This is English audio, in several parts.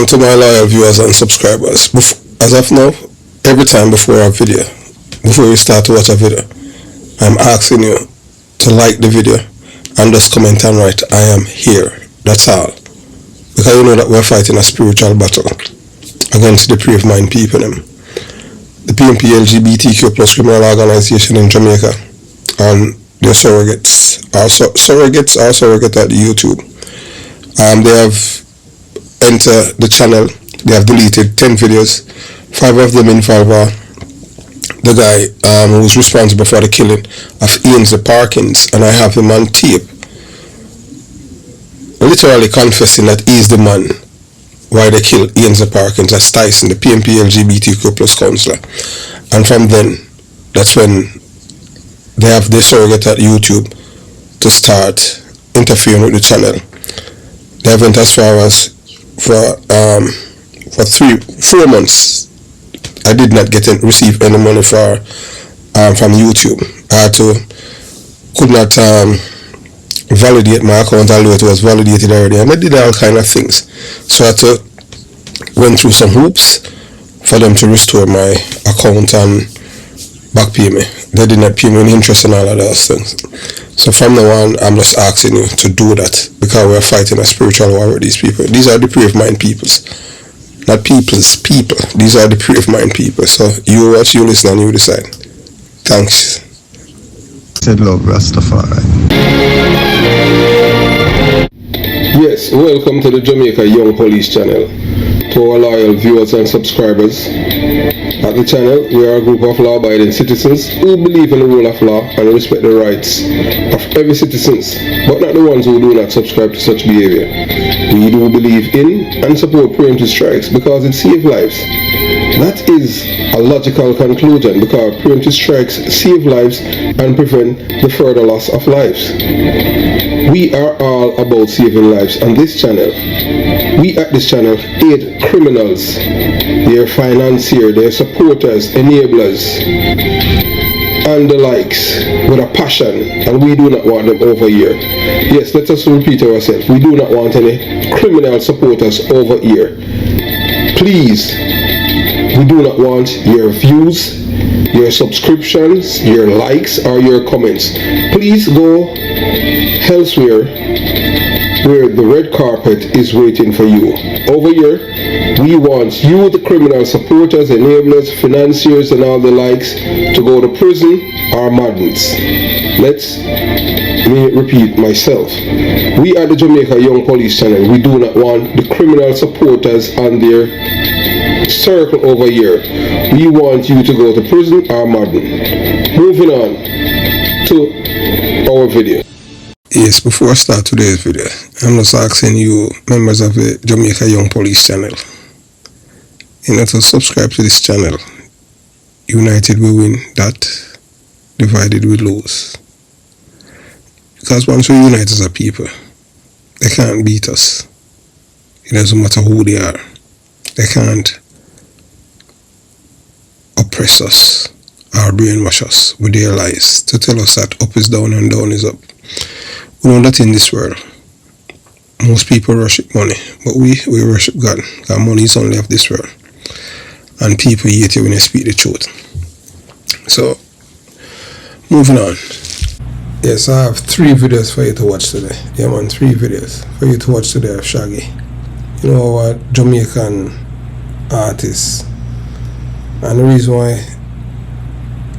To my loyal viewers and subscribers, as of now, every time before you start to watch a video, I'm asking you to like the video and just comment and write, I am here. That's all. Because you know that we're fighting a spiritual battle against the depraved mind people. The PNP LGBTQ plus criminal organization in Jamaica and their surrogates at YouTube. They have entered the channel. They have deleted 10 videos. 5 of them involve the guy who was responsible for the killing of Ian Parkins, and I have him on tape literally confessing that he is the man why they killed Ian Parkins as Tyson, the PNP LGBTQ plus councillor. And from then, that's when they have the surrogate at YouTube to start interfering with the channel. They went as far as for 4 months I did not receive any money from YouTube. I could not validate my account, although it was validated already, and I did all kind of things. So I had to went through some hoops for them to restore my account and back pay me. They did not pay me any interest and all of those things. So from now on, I'm just asking you to do that, because we're fighting a spiritual war with these people. These are depraved mind peoples. Not peoples, people. These are depraved mind people. So you watch, you listen, and you decide. Thanks. Said love Rastafari. Yes, welcome to the Jamaica Young Police channel. To our loyal viewers and subscribers. At the channel, we are a group of law-abiding citizens who believe in the rule of law and respect the rights of every citizen, but not the ones who do not subscribe to such behavior. We do believe in and support preemptive strikes because it saves lives. That is a logical conclusion, because preemptive strikes save lives and prevent the further loss of lives. We are all about saving lives on this channel. We at this channel aid criminals, their financiers, their supporters, enablers, and the likes with a passion, and we do not want them over here. Yes, let us repeat ourselves. We do not want any criminal supporters over here. Please, we do not want your views, your subscriptions, your likes, or your comments. Please go elsewhere where the red carpet is waiting for you. Over here, we want you, the criminal supporters, enablers, financiers, and all the likes, to go to prison or madness. Let me repeat myself. We are the Jamaica Young Police channel. We do not want the criminal supporters and their circle over here. We want you to go to prison or madden. Moving on to our video. Yes, before I start today's video, I'm just asking you, members of the Jamaica Young Police channel, to subscribe to this channel. United we win, that divided we lose. Because once we unite as a people, they can't beat us. It doesn't matter who they are. They can't oppress us or brainwash us with their lies to tell us that up is down and down is up. We know that in this world, most people worship money, but we worship God. Because money is only of this world. And people hate you when you speak the truth. So, moving on. Yes, I have 3 videos for you to watch today. Yeah man, 3 videos for you to watch today of Shaggy. You know, our Jamaican artist. And the reason why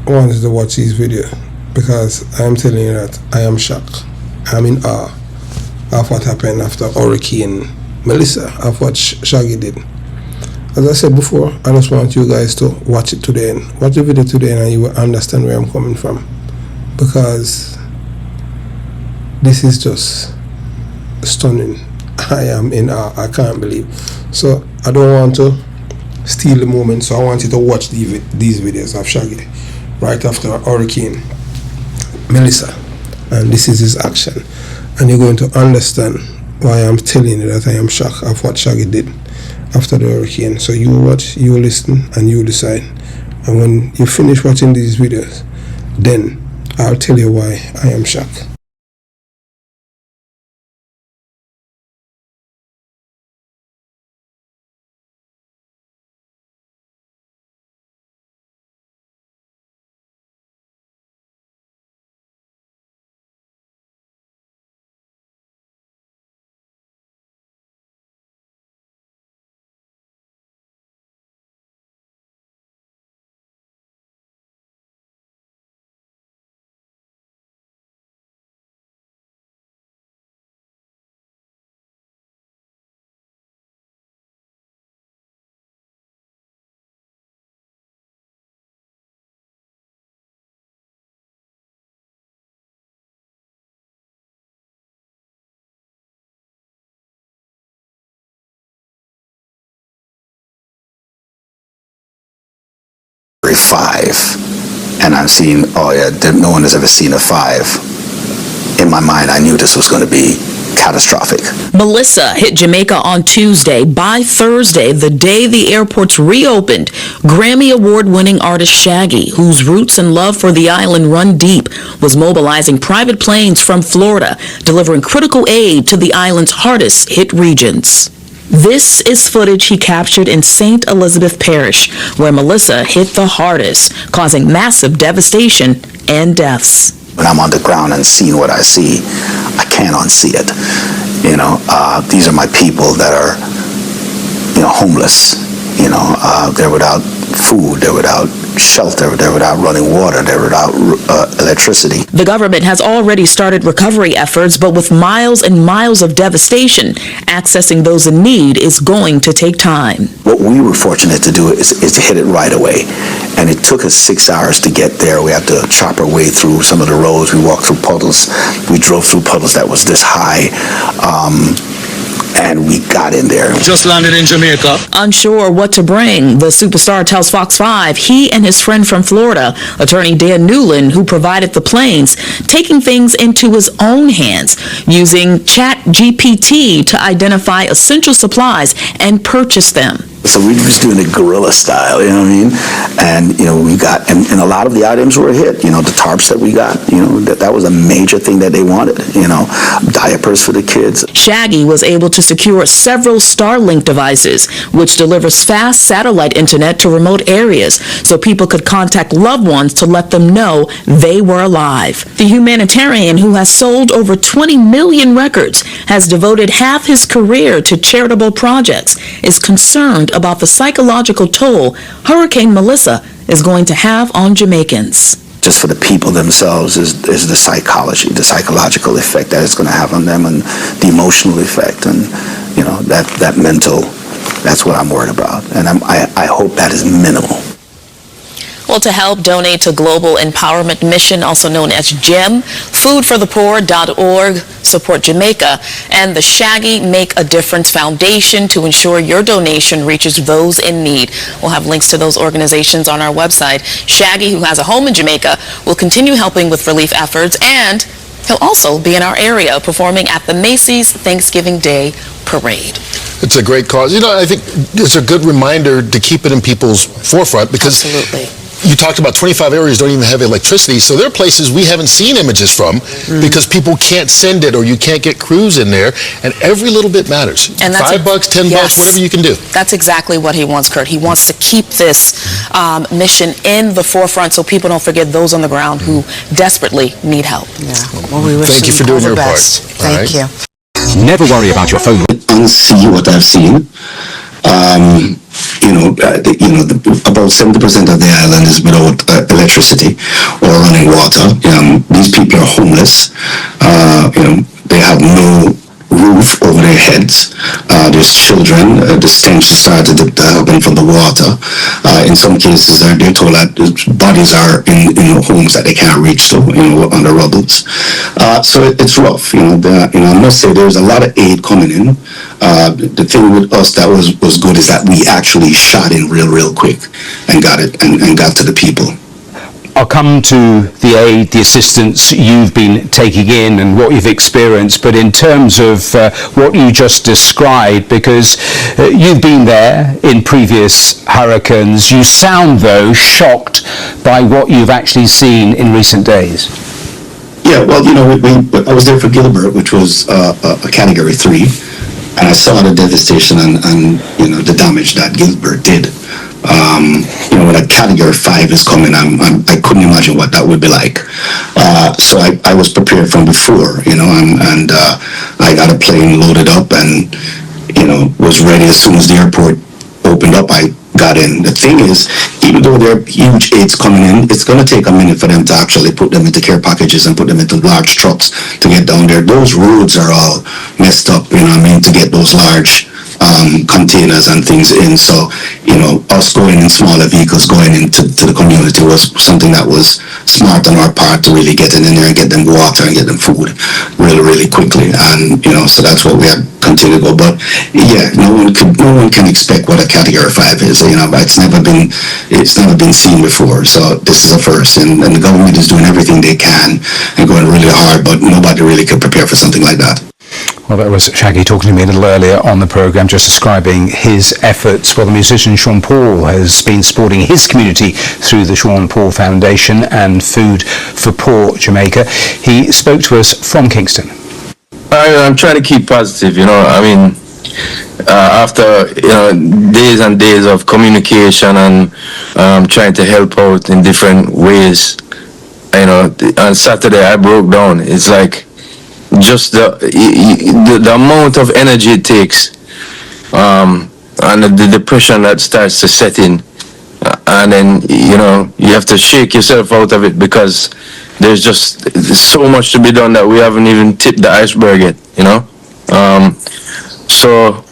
I wanted to watch these videos, because I am telling you that I am shocked. I'm in awe of what happened after Hurricane Melissa, of what Shaggy did. As I said before, I just want you guys to watch it today, and watch the video today, and you will understand where I'm coming from. Because this is just stunning. I am in awe. I can't believe. So I don't want to steal the moment, so I want you to watch these videos of Shaggy right after Hurricane Melissa, and this is his action, and you're going to understand why I'm telling you that I am shocked of what Shaggy did after the hurricane. So you watch, you listen, and you decide, and when you finish watching these videos, then I'll tell you why I am shocked. 5, and I'm seeing, oh yeah, no one has ever seen a 5. In my mind, I knew this was going to be catastrophic. Melissa hit Jamaica on Tuesday. By Thursday, the day the airports reopened, Grammy Award-winning artist Shaggy, whose roots and love for the island run deep, was mobilizing private planes from Florida, delivering critical aid to the island's hardest hit regions. This is footage he captured in St. Elizabeth Parish, where Melissa hit the hardest, causing massive devastation and deaths. When I'm on the ground and seeing what I see, I can't unsee it. These are my people that are, homeless. They're without food, they're without shelter, they're without running water, they're without electricity. The government has already started recovery efforts, but with miles and miles of devastation, accessing those in need is going to take time. What we were fortunate to do is to hit it right away. And it took us 6 hours to get there. We had to chop our way through some of the roads. We walked through puddles. We drove through puddles that was this high. And we got in there. Just landed in Jamaica. Unsure what to bring, the superstar tells Fox 5 he and his friend from Florida, attorney Dan Newland, who provided the planes, taking things into his own hands, using ChatGPT to identify essential supplies and purchase them. So we were just doing it guerrilla style, you know what I mean? And, we got, and a lot of the items were a hit, the tarps that we got, that was a major thing that they wanted, diapers for the kids. Shaggy was able to secure several Starlink devices, which delivers fast satellite internet to remote areas so people could contact loved ones to let them know they were alive. The humanitarian, who has sold over 20 million records, has devoted half his career to charitable projects, is concerned about the psychological toll Hurricane Melissa is going to have on Jamaicans. Just for the people themselves is the psychological effect that it's going to have on them, and the emotional effect, and that mental. That's what I'm worried about, and I hope that is minimal. Well, to help, donate to Global Empowerment Mission, also known as GEM, foodforthepoor.org, support Jamaica, and the Shaggy Make a Difference Foundation to ensure your donation reaches those in need. We'll have links to those organizations on our website. Shaggy, who has a home in Jamaica, will continue helping with relief efforts, and he'll also be in our area performing at the Macy's Thanksgiving Day Parade. It's a great cause. I think it's a good reminder to keep it in people's forefront, because Absolutely. You talked about 25 areas don't even have electricity, so there are places we haven't seen images from because people can't send it, or you can't get crews in there, and every little bit matters. And that's $5, $10, whatever you can do. That's exactly what he wants, Kurt. He wants to keep this mission in the forefront so people don't forget those on the ground who desperatally need help. Yeah. Well, we wish Thank you for doing your part. Thank you. Never worry about your phone. Unsee what I've seen. About 70% of the island is without electricity or running water. These people are homeless. They have no roof over their heads. There's children. The stench started to happen from the water. In some cases, they're told that bodies are in homes that they can't reach to, on the rubbles. So it's rough. I must say there's a lot of aid coming in. The thing with us that was good is that we actually shot in real quick and got it and got to the people. I'll come to the aid, the assistance you've been taking in and what you've experienced, but in terms of what you just described, because you've been there in previous hurricanes, you sound, though, shocked by what you've actually seen in recent days. Yeah, well, I was there for Gilbert, which was a Category 3, and I saw the devastation and the damage that Gilbert did. When a Category 5 is coming, I couldn't imagine what that would be like. So I was prepared from before, and I got a plane loaded up and, was ready as soon as the airport opened up. I got in. The thing is, even though there are huge aids coming in, it's going to take a minute for them to actually put them into care packages and put them into large trucks to get down there. Those roads are all messed up, to get those large containers and things in. So, us going in smaller vehicles, going into the community was something that was smart on our part, to really get in there and get them water and get them food really quickly. And, so that's what we had continued to go. But yeah, no one can expect what a Category 5 is. It's never been seen before. So this is a first, and the government is doing everything they can and going really hard, but nobody really could prepare for something like that. Well, that was Shaggy talking to me a little earlier on the programme, just describing his efforts. Well, the musician Sean Paul has been supporting his community through the Sean Paul Foundation and Food for Poor Jamaica. He spoke to us from Kingston. I'm trying to keep positive, after days and days of communication and trying to help out in different ways. On Saturday I broke down. It's like just the amount of energy it takes, and the depression that starts to set in, and then you have to shake yourself out of it, because there's so much to be done that we haven't even tipped the iceberg yet. So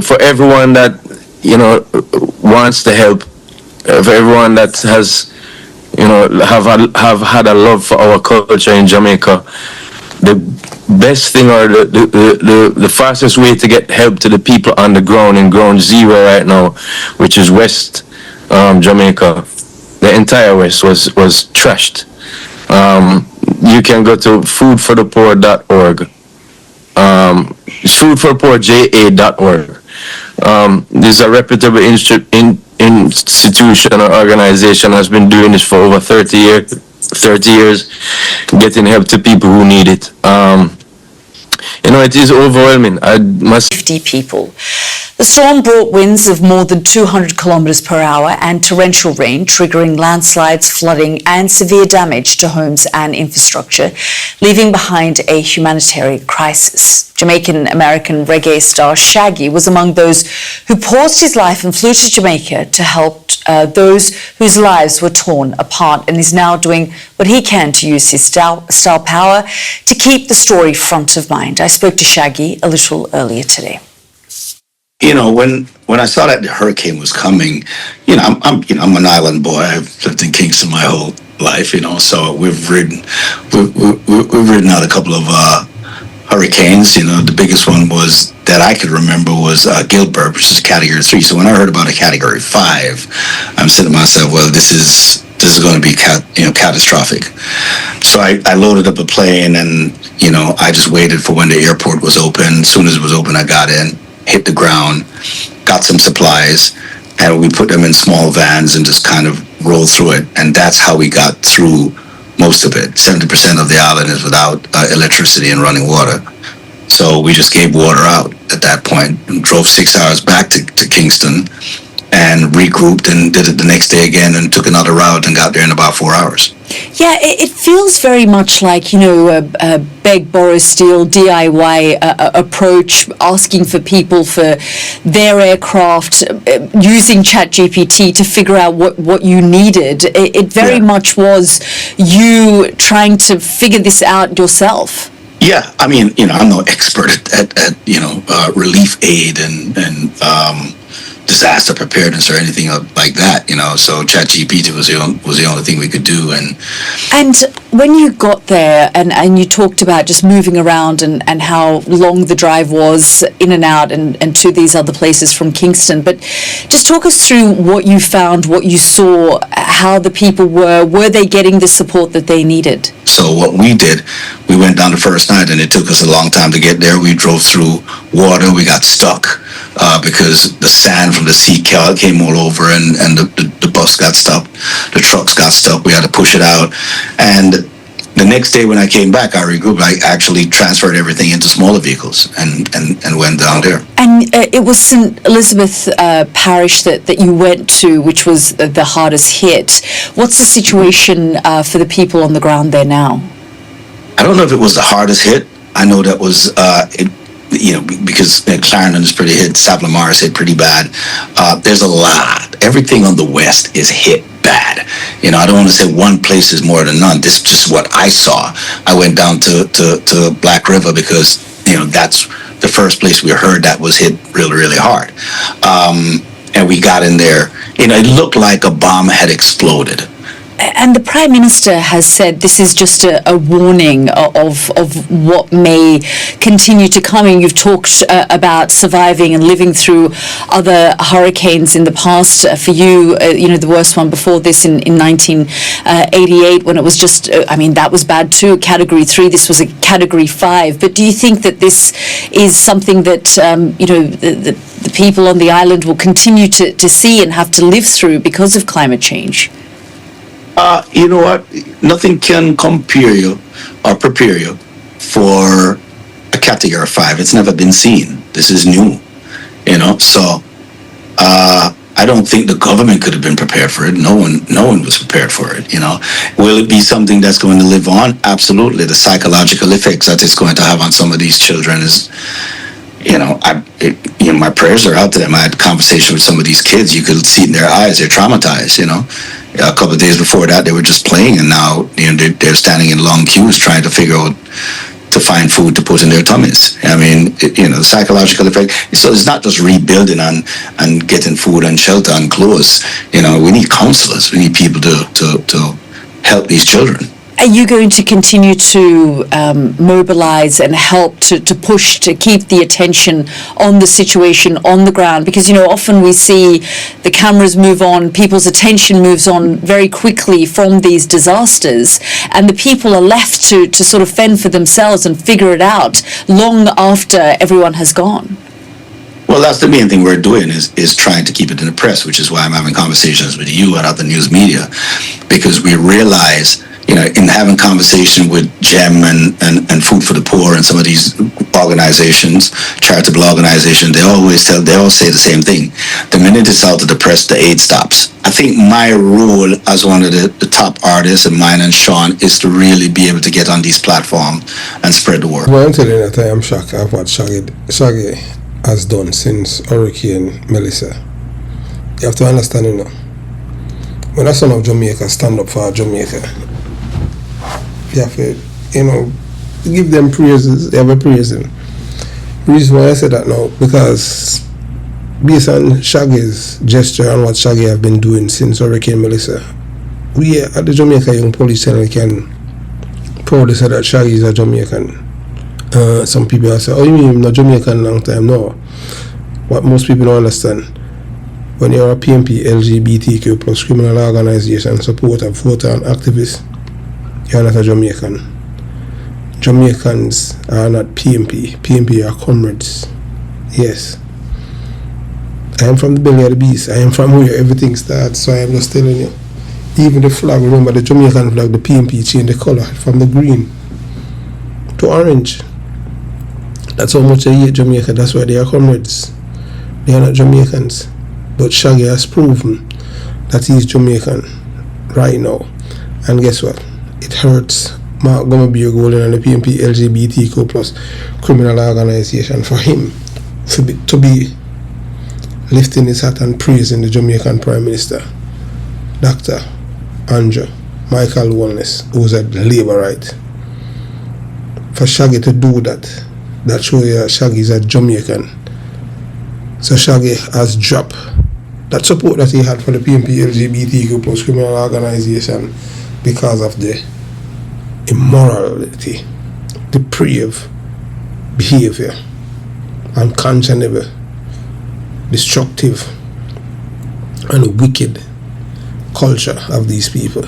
for everyone that wants to help, for everyone that has have had a love for our culture in Jamaica, the best thing, or the fastest way to get help to the people on the ground in ground zero right now, which is West Jamaica. The entire West was trashed. You can go to foodforthepoor.org. foodforthepoorja.org. This is a reputable institution or organization has been doing this for over 30 years, getting help to people who need it. It is overwhelming. 50 people. The storm brought winds of more than 200 kilometers per hour and torrential rain, triggering landslides, flooding and severe damage to homes and infrastructure, leaving behind a humanitarian crisis. Jamaican-American reggae star Shaggy was among those who paused his life and flew to Jamaica to help those whose lives were torn apart, and is now doing what he can to use his star power to keep the story front of mind. I spoke to Shaggy a little earlier today. When I saw that the hurricane was coming, I'm an island boy. I've lived in Kingston my whole life, so we've ridden out a couple of hurricanes. The biggest one was that I could remember was Gilbert, which is Category 3. So when I heard about a Category 5, I'm saying to myself, well, this is going to be catastrophic. So I loaded up a plane, and I just waited for when the airport was open. As soon as it was open, I got in, hit the ground, got some supplies, and we put them in small vans and just kind of rolled through it. And that's how we got through most of it. 70% of the island is without electricity and running water. So we just gave water out at that point and drove 6 hours back to Kingston and regrouped and did it the next day again and took another route and got there in about 4 hours. Yeah, it feels very much like, a beg, borrow, steal, DIY approach, asking for people for their aircraft, using ChatGPT to figure out what you needed. It very much was you trying to figure this out yourself. Yeah, I'm no expert at relief aid and disaster preparedness or anything like that, so ChatGPT was the only thing we could do. And when you got there and you talked about just moving around and how long the drive was in and out and to these other places from Kingston, but just talk us through what you found, what you saw, how the people were they getting the support that they needed? So what we did, we went down the first night, and it took us a long time to get there. We drove through water. We got stuck because the sand from the sea came all over, and the bus got stuck. The trucks got stuck. We had to push it out. And the next day when I came back, I regrouped. I actually transferred everything into smaller vehicles and went down there. And it was St. Elizabeth Parish that you went to, which was the hardest hit. What's the situation for the people on the ground there now? I don't know if it was the hardest hit. I know that was because Clarendon is pretty hit, Savlamar is hit pretty bad. There's a lot. Everything on the west is hit bad. I don't want to say one place is more than none. This is just what I saw. I went down to Black River because that's the first place we heard that was hit really, really hard. And we got in there. It looked like a bomb had exploded. And the Prime Minister has said this is just a warning of what may continue to come. And you've talked about surviving and living through other hurricanes in the past. For you, the worst one before this in 1988, when it was just, that was bad too, Category 3. This was a Category 5. But do you think that this is something that, the people on the island will continue to see and have to live through because of climate change? You know what? Nothing can compare you or prepare you for a Category 5. It's never been seen. This is new, So I don't think the government could have been prepared for it. No one was prepared for it. Will it be something that's going to live on? Absolutely. The psychological effects that it's going to have on some of these children is. My prayers are out to them. I had a conversation with some of these kids. You could see it in their eyes. They're traumatized, A couple of days before that, they were just playing, and now, they're standing in long queues trying to figure out to find food to put in their tummies. The psychological effect. So it's not just rebuilding and getting food and shelter and clothes. We need counselors. We need people to help these children. Are you going to continue to mobilize and help to push to keep the attention on the situation on the ground? Because, often we see the cameras move on, people's attention moves on very quickly from these disasters, and the people are left to sort of fend for themselves and figure it out long after everyone has gone. Well, that's the main thing we're doing is trying to keep it in the press, which is why I'm having conversations with you and other news media, because we realize in having conversation with GEM and Food for the Poor and some of these organizations, charitable organizations, they all say the same thing. The minute it's out of the press, the aid stops. I think my role as one of the top artists, and mine and Sean, is to really be able to get on these platforms and spread the word. Well, I'm telling you that I am shocked at what Shaggy has done since Hurricane Melissa. You have to understand, when a son of Jamaica stand up for Jamaica, you have to, give them praises. You have to praise them. The reason why I say that now, because based on Shaggy's gesture and what Shaggy have been doing since Hurricane Melissa, we at the Jamaica Young Police Channel can proudly say that Shaggy is a Jamaican. Some people will say, oh, you mean you're not Jamaican long time? No. What most people don't understand, when you're a PMP, LGBTQ plus criminal organization, supporter, voter and activist, you're not a Jamaican. Jamaicans are not PMP. PMP are comrades. Yes. I am from the belly of the beast. I am from where everything starts. So I am just telling you. Even the flag, remember the Jamaican flag, the PMP changed the color from the green to orange. That's how much they hate Jamaica. That's why they are comrades. They are not Jamaicans. But Shaggy has proven that he is Jamaican right now. And guess what? It hurts Mark Gumabir Golden and the PMP LGBTQ plus criminal organization for him to be lifting his hat and praising the Jamaican Prime Minister, Dr. Andrew Michael Walnes, who's a Labour right. For Shaggy to do that, that shows you Shaggy is a Jamaican. So Shaggy has dropped that support that he had for the PMP LGBTQ plus criminal organization because of the immorality, depraved behavior, unconscionable, destructive and wicked culture of these people.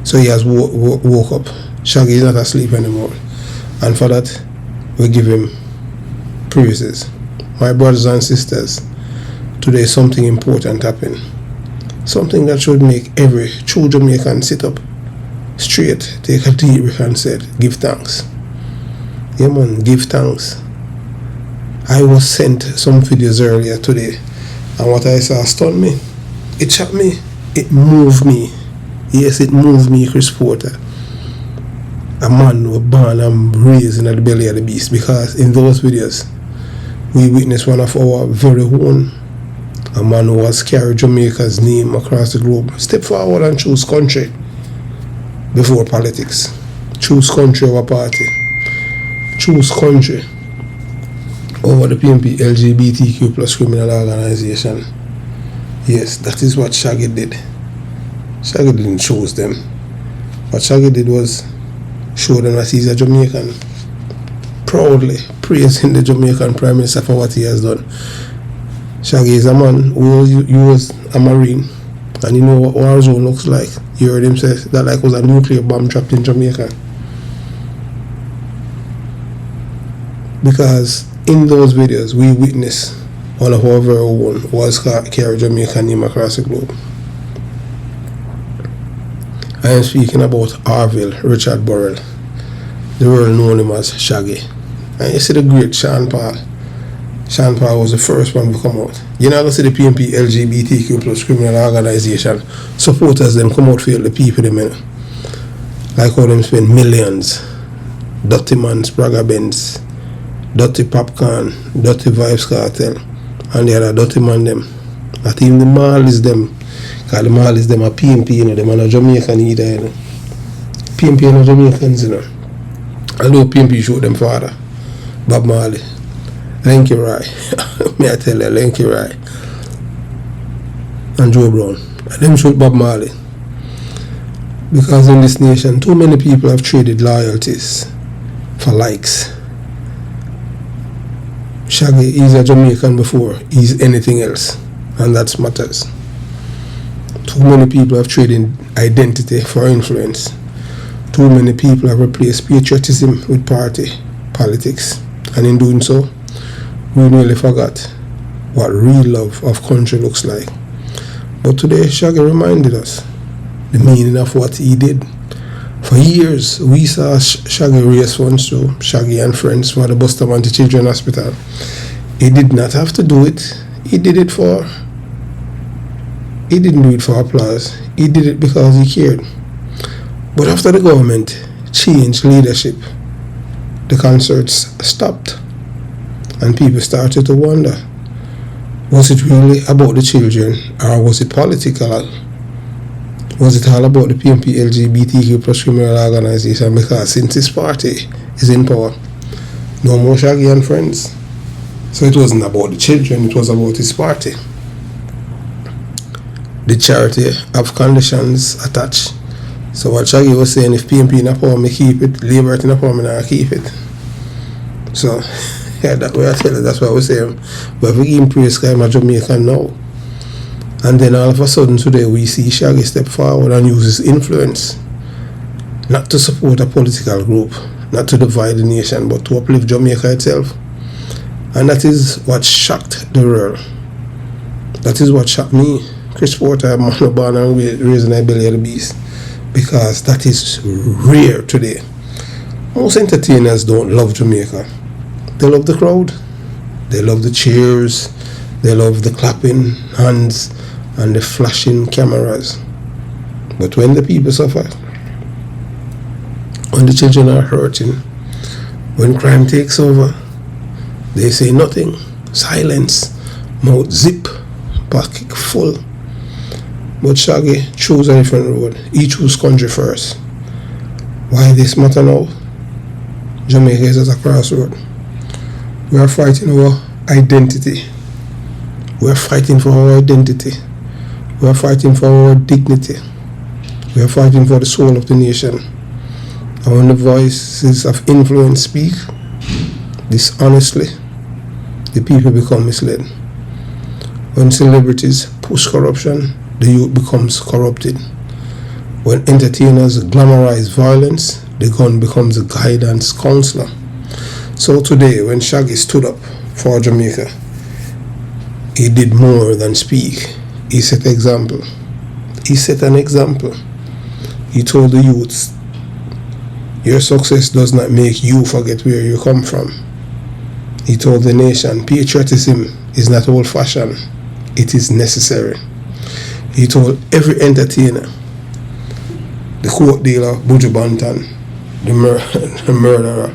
So he has woke up. Shaggy is not asleep anymore, and for that we give him praises. My brothers and sisters, today something important happened. Something that should make every true Jamaican sit up straight, take a deep breath and say, give thanks. Yeah man, give thanks. I was sent some videos earlier today, and what I saw stunned me. It shocked me. It moved me. Yes, it moved me, Chris Porter. A man who was born and raised in the belly of the beast, because in those videos we witnessed one of our very own, a man who has carried Jamaica's name across the globe, step forward and choose country before politics. Choose country over party. Choose country over the PMP LGBTQ plus criminal organization. Yes, that is what Shaggy did. Shaggy didn't choose them. What Shaggy did was show them that he's a Jamaican, proudly praising the Jamaican Prime Minister for what he has done. Shaggy is a man who was a Marine, and you know what war zone looks like. You heard him say that like was a nuclear bomb dropped in Jamaica. Because in those videos we witnessed one of our very own was carry Jamaican name across the globe. I am speaking about Arville Richard Burrell, the world known him as Shaggy. And you see the great Sean Paul. Sean Paul was the first one to come out. You know, I see the PNP LGBTQ plus criminal organization supporters them come out for the people them, you know. Like how them spend millions. Dirty Man's Braga Benz, Dirty Popcorn, Dirty Vibes Cartel, and the other dirty man them. Not even the mall is them. Because the mall is them a PNP, you know, them are not Jamaican either, you know. PNP are not Jamaicans, you know. Although PNP showed them father, Bob Marley, Lenky Rai, may I tell you, Lenky Rai, and Joe Brown. And them shoot Bob Marley. Because in this nation, too many people have traded loyalties for likes. Shaggy is a Jamaican before he's anything else, and that matters. Too many people have traded identity for influence. Too many people have replaced patriotism with party politics, and in doing so, we nearly forgot what real love of country looks like. But today, Shaggy reminded us the meaning of what he did. For years, we saw Shaggy raise funds to Shaggy and friends for the Bustamante Children's Hospital. He did not have to do it. He didn't do it for applause. He did it because he cared. But after the government changed leadership, the concerts stopped, and people started to wonder, was it really about the children, or was it political? Was it all about the PNP LGBTQ plus criminal organization? Because since this party is in power, no more Shaggy and friends. So it wasn't about the children, it was about his party. The charity have conditions attached. So what Shaggy was saying, if PNP in a power, me keep it, Labour in a power, me not keep it. So, yeah, that's what I tell you, that's what I was saying. But we give him praise because I'm a Jamaican now. And then all of a sudden today we see Shaggy step forward and use his influence not to support a political group, not to divide the nation, but to uplift Jamaica itself. And that is what shocked the world. That is what shocked me. Chris Porter, man born and raising a belly of the beast. Because that is rare today. Most entertainers don't love Jamaica. They love the crowd. They love the cheers. They love the clapping hands and the flashing cameras. But when the people suffer, when the children are hurting, when crime takes over, they say nothing. Silence. Mouth zip. Pocket full. But Shaggy chose a different road. He chose country first. Why this matter now? Jamaica is at a crossroad. We are fighting our identity. We are fighting for our identity. We are fighting for our dignity. We are fighting for the soul of the nation. And when the voices of influence speak dishonestly, the people become misled. When celebrities push corruption, the youth becomes corrupted. When entertainers glamorize violence, the gun becomes a guidance counselor. So today, when Shaggy stood up for Jamaica, he did more than speak. He set an example. He set an example. He told the youths, your success does not make you forget where you come from. He told the nation, patriotism is not old-fashioned, it is necessary. He told every entertainer, the coke dealer, Buju Banton, the murderer,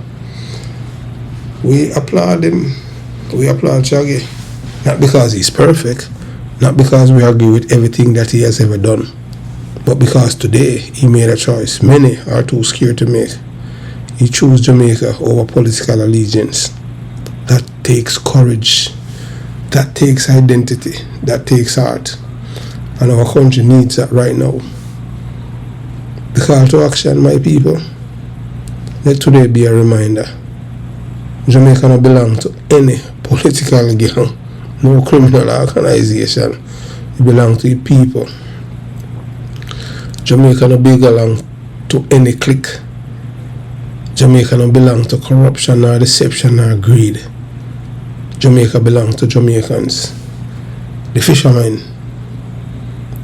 we applaud him. We applaud Shaggy. Not because he's perfect, not because we agree with everything that he has ever done, but because today he made a choice many are too scared to make. He chose Jamaica over political allegiance. That takes courage. That takes identity. That takes heart. And our country needs that right now. The call to action, my people. Let today be a reminder. Jamaica don't belong to any political gang, no criminal organization. It belongs to the people. Jamaica don't belong to any clique. Jamaica don't belong to corruption or deception or greed. Jamaica belongs to Jamaicans. The fishermen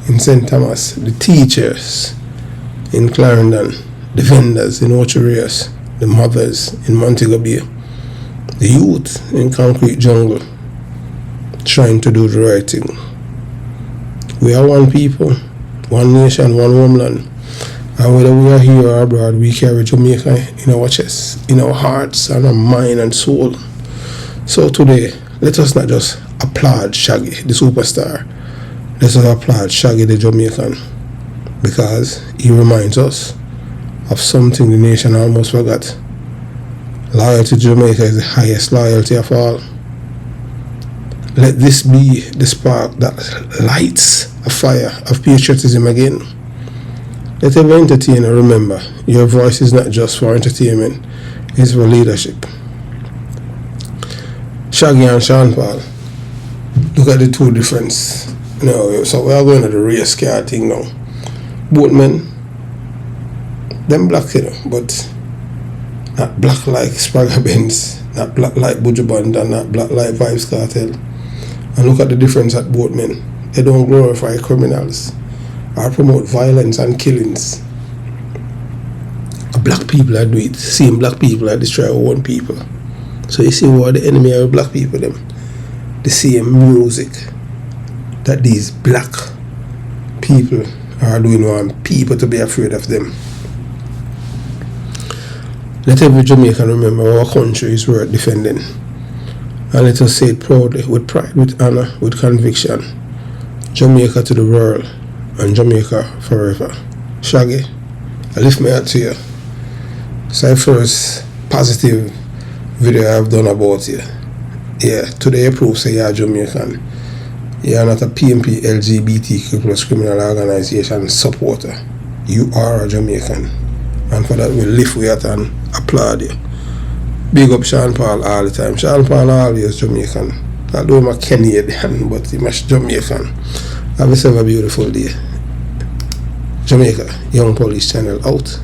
in St. Thomas, the teachers in Clarendon, the vendors in Ocherias, the mothers in Montego Bay, the youth in Concrete Jungle, trying to do the right thing. We are one people, one nation, one homeland. And whether we are here or abroad, we carry Jamaica in our chests, in our hearts, and our mind and soul. So today, let us not just applaud Shaggy, the superstar. Let us applaud Shaggy, the Jamaican, because he reminds us of something the nation almost forgot. Loyalty to Jamaica is the highest loyalty of all. Let this be the spark that lights a fire of patriotism again. Let every entertainer remember, your voice is not just for entertainment, it's for leadership. Shaggy and Sean Paul, look at the two difference. So we are going to the race car thing now. Both men, them black, but not black like Spragga Benz, not black like Buju Banton, and not black like Vybz Kartel. And look at the difference at both men. They don't glorify criminals or promote violence and killings. Black people that do it, same black people that destroy our own people. So you see what the enemy of black people them? The same music that these black people are doing, want people to be afraid of them. Let every Jamaican remember our country is worth defending. And let us say it proudly, with pride, with honor, with conviction. Jamaica to the world, and Jamaica forever. Shaggy, I lift my hat to you. It's the first positive video I've done about you. Yeah, today you prove say you're Jamaican. You're not a PMP LGBTQ plus criminal organization supporter. You are a Jamaican. And for that we lift we hat and applaud you. Big up Sean Paul all the time. Sean Paul always Jamaican. Although I'm a Canadian, but I'm Jamaican. Have yourself a beautiful day. Jamaica Young Police Channel out.